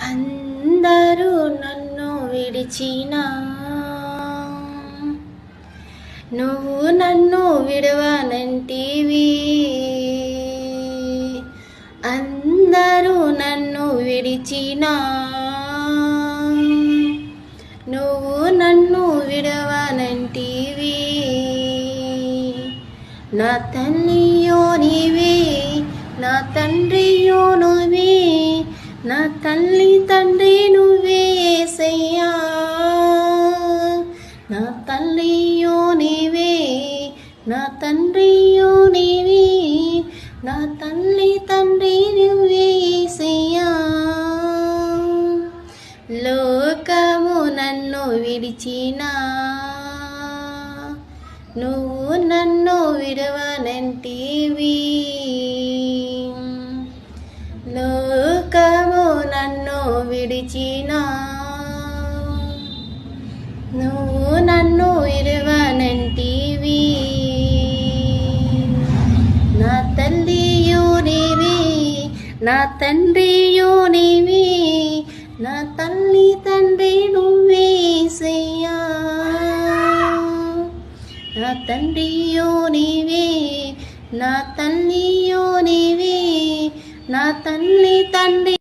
అందరూ నన్ను విడిచినా నువ్వు నన్ను విడవనంటివి. అందరూ నన్ను విడిచినా నువ్వు నన్ను విడవనంటివి. నా తల్లియో నీవే, నా తండ్రియో నువ్వే, నా తల్లి తండ్రి నువ్వే యేసయ్యా. నా తల్లియో నీవే, నా తండ్రియో నీవే, నా తల్లి తండ్రి నువ్వే యేసయ్యా. లోకము నన్ను విడిచినా నువ్వు నన్ను విడవనంటివి. లోకము నన్ను విడిచినా నువ్వు నన్ను విడవనంటివి. నా తల్లియో నీవే, నా తండ్రియో నీవే, నా తల్లి తండ్రి నువ్వే యేసయ్యా. నా తండ్రియో నీవే, నా తల్లియో నీవే, నా తల్లి తండ్రి